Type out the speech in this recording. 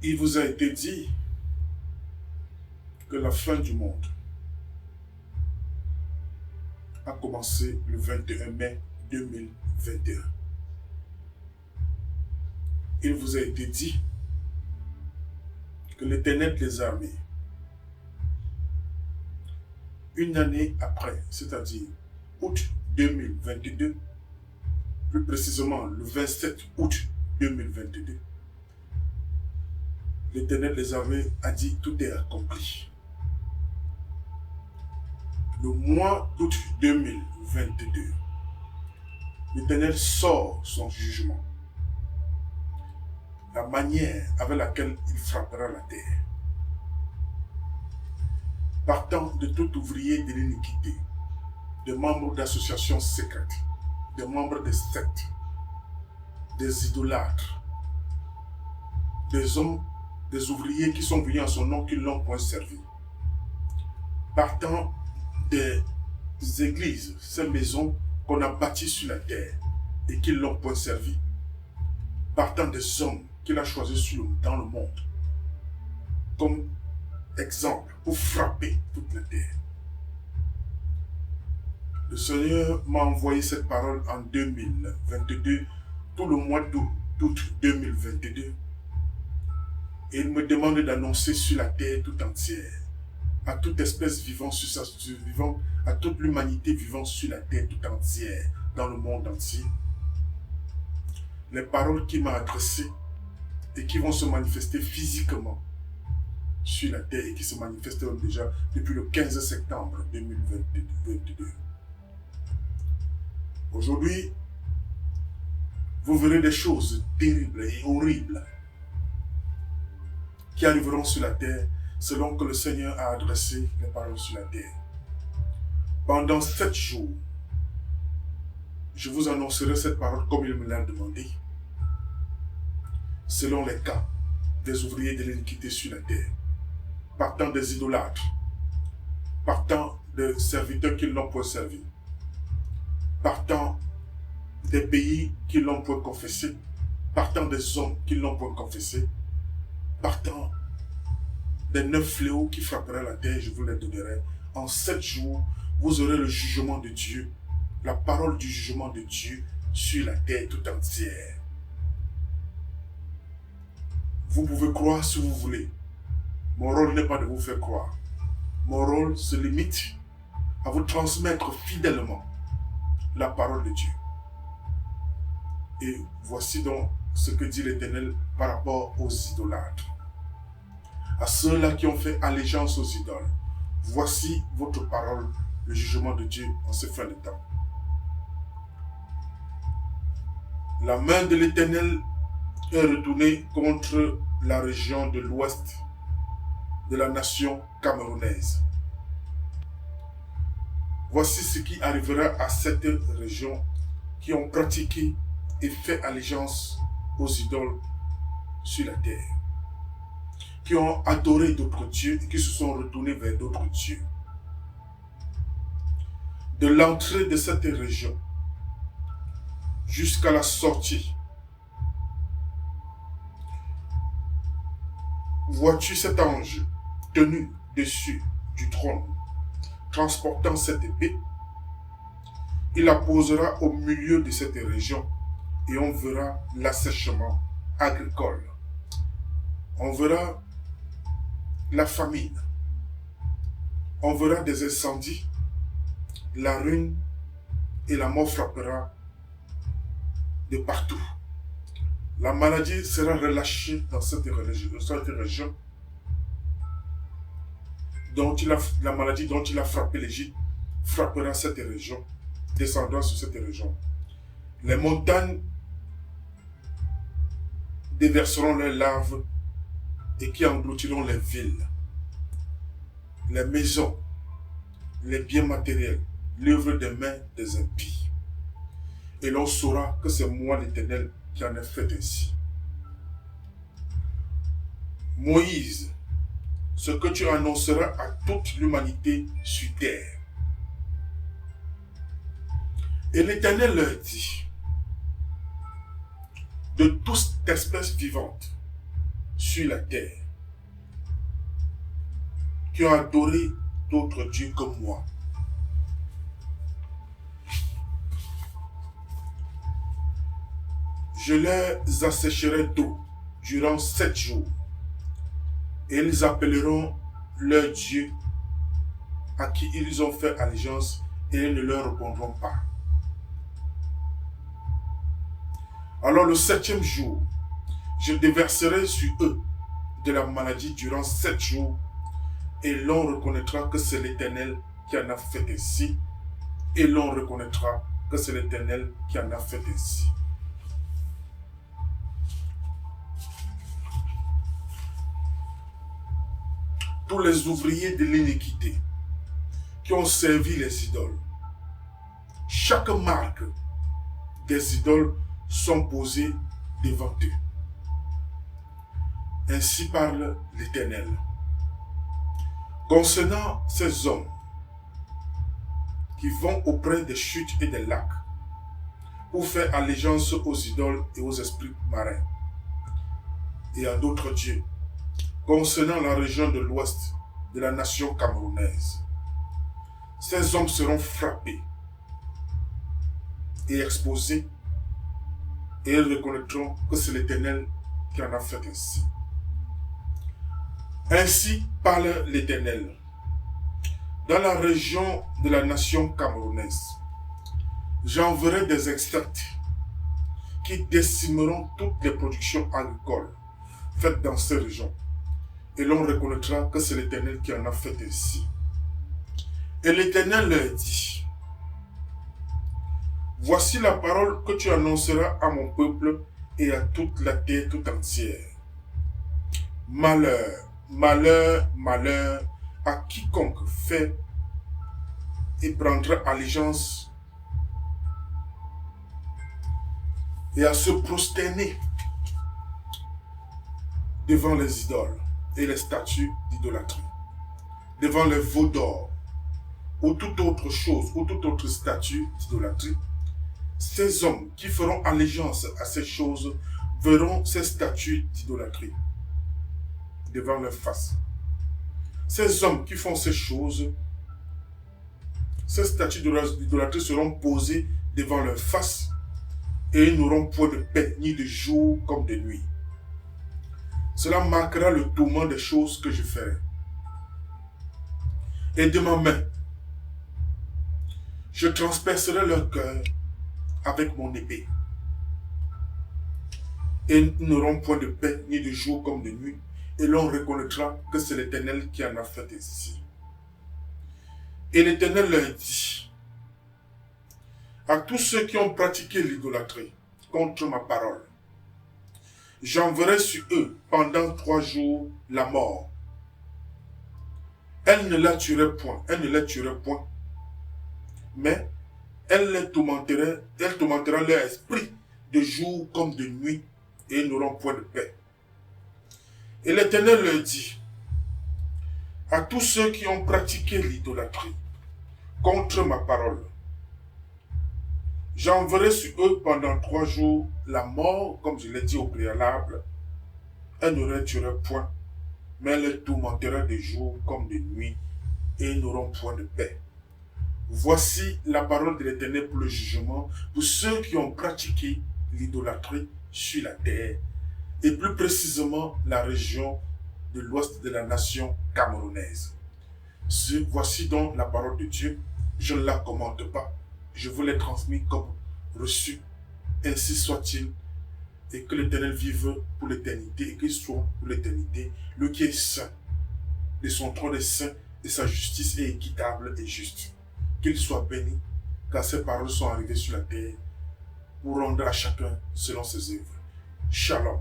Il vous a été dit que la fin du monde a commencé le 21 mai 2021. Il vous a été dit que l'Éternel des armées, une année après, c'est-à-dire août 2022, plus précisément le 27 août 2022, l'Éternel des armées a dit tout est accompli. Le mois d'août 2022, l'Éternel sort son jugement. La manière avec laquelle il frappera la terre. Partant de tout ouvrier de l'iniquité, des membres d'associations secrètes, des membres des sectes, des idolâtres, des hommes, des ouvriers qui sont venus en son nom, qui ne l'ont point servi. Partant des églises, ces maisons qu'on a bâties sur la terre et qui ne l'ont point servi. Partant des hommes qu'il a choisis dans le monde comme exemple pour frapper toute la terre. Le Seigneur m'a envoyé cette parole en 2022, tout le mois d'août 2022. Et il me demande d'annoncer sur la terre tout entière, à toute espèce vivant sur sa vivant, à toute l'humanité vivant sur la terre tout entière, dans le monde entier, les paroles qu'il m'a adressées et qui vont se manifester physiquement sur la terre et qui se manifesteront déjà depuis le 15 septembre 2022. Aujourd'hui, vous verrez des choses terribles et horribles qui arriveront sur la terre selon que le Seigneur a adressé les paroles sur la terre. Pendant 7 jours, je vous annoncerai cette parole comme il me l'a demandé, selon les cas des ouvriers de l'iniquité sur la terre, partant des idolâtres, partant des serviteurs qui l'ont point servi, partant des pays qui l'ont point confessé, partant des hommes qui l'ont point confessé, partant des 9 fléaux qui frapperaient la terre, je vous les donnerai. En 7 jours, vous aurez le jugement de Dieu, la parole du jugement de Dieu sur la terre tout entière. Vous pouvez croire si vous voulez. Mon rôle n'est pas de vous faire croire. Mon rôle se limite à vous transmettre fidèlement la parole de Dieu. Et voici donc ce que dit l'Éternel par rapport aux idolâtres. À ceux-là qui ont fait allégeance aux idoles, voici votre parole, le jugement de Dieu en ce fin de temps. La main de l'Éternel est retournée contre la région de l'ouest de la nation camerounaise. Voici ce qui arrivera à cette région qui ont pratiqué et fait allégeance aux idoles sur la terre, qui ont adoré d'autres dieux et qui se sont retournés vers d'autres dieux. De l'entrée de cette région jusqu'à la sortie, vois-tu cet ange tenu dessus du trône, transportant cette épée? Il la posera au milieu de cette région et on verra l'assèchement agricole. On verra la famine. On verra des incendies, la ruine et la mort frappera de partout. La maladie sera relâchée dans cette région la maladie dont il a frappé l'Égypte frappera cette région, descendra sur cette région. Les montagnes déverseront leurs larves et qui engloutiront les villes, les maisons, les biens matériels, l'œuvre des mains des impies. Et l'on saura que c'est moi l'Éternel qui en ai fait ainsi. Moïse, ce que tu annonceras à toute l'humanité sur terre. Et l'Éternel leur dit, de toute espèce vivante, sur la terre qui ont adoré d'autres dieux comme moi. Je les assécherai d'eau durant 7 jours, et ils appelleront leur Dieu à qui ils ont fait allégeance, et ils ne leur répondront pas. Alors le 7e jour, je déverserai sur eux de la maladie durant 7 jours, et l'on reconnaîtra que c'est l'Éternel qui en a fait ainsi, et l'on reconnaîtra que c'est l'Éternel qui en a fait ainsi. Tous les ouvriers de l'iniquité qui ont servi les idoles, chaque marque des idoles sont posées devant eux. Ainsi parle l'Éternel. Concernant ces hommes qui vont auprès des chutes et des lacs pour faire allégeance aux idoles et aux esprits marins et à d'autres dieux, concernant la région de l'ouest de la nation camerounaise, ces hommes seront frappés et exposés, et ils reconnaîtront que c'est l'Éternel qui en a fait ainsi. Ainsi parle l'Éternel. Dans la région de la nation camerounaise, j'enverrai des insectes qui décimeront toutes les productions agricoles faites dans ces régions, et l'on reconnaîtra que c'est l'Éternel qui en a fait ainsi. Et l'Éternel leur dit, voici la parole que tu annonceras à mon peuple et à toute la terre tout entière. Malheur, malheur, malheur à quiconque fait et prendra allégeance et à se prosterner devant les idoles et les statues d'idolâtrie, devant les veaux d'or ou toute autre chose ou toute autre statue d'idolâtrie. Ces hommes qui feront allégeance à ces choses verront ces statues d'idolâtrie devant leur face. Ces hommes qui font ces choses, ces statues d'idolâtrie seront posées devant leur face, et ils n'auront point de paix ni de jour comme de nuit. Cela marquera le tourment des choses que je ferai. Et de ma main, je transpercerai leur cœur avec mon épée. Et ils n'auront point de paix ni de jour comme de nuit, et l'on reconnaîtra que c'est l'Éternel qui en a fait ainsi. Et l'Éternel leur dit, à tous ceux qui ont pratiqué l'idolâtrie contre ma parole, j'enverrai sur eux pendant 3 jours la mort. Elle ne la tuerait point, mais elle tourmentera leur esprit de jour comme de nuit, et ils n'auront point de paix. Et l'Éternel leur dit, à tous ceux qui ont pratiqué l'idolâtrie contre ma parole, j'enverrai sur eux pendant 3 jours la mort, comme je l'ai dit au préalable. Elle ne les tuerait point, mais elle les tourmentera de jour comme de nuit, et ils n'auront point de paix. Voici la parole de l'Éternel pour le jugement, pour ceux qui ont pratiqué l'idolâtrie sur la terre, et plus précisément la région de l'ouest de la nation camerounaise. Voici donc la parole de Dieu. Je ne la commente pas. Je vous l'ai transmise comme reçu. Ainsi soit-il, et que l'Éternel vive pour l'éternité, et qu'il soit pour l'éternité le qui est saint. De son trône est saint, et sa justice est équitable et juste. Qu'il soit béni, car ces paroles sont arrivées sur la terre pour rendre à chacun selon ses œuvres. Shalom.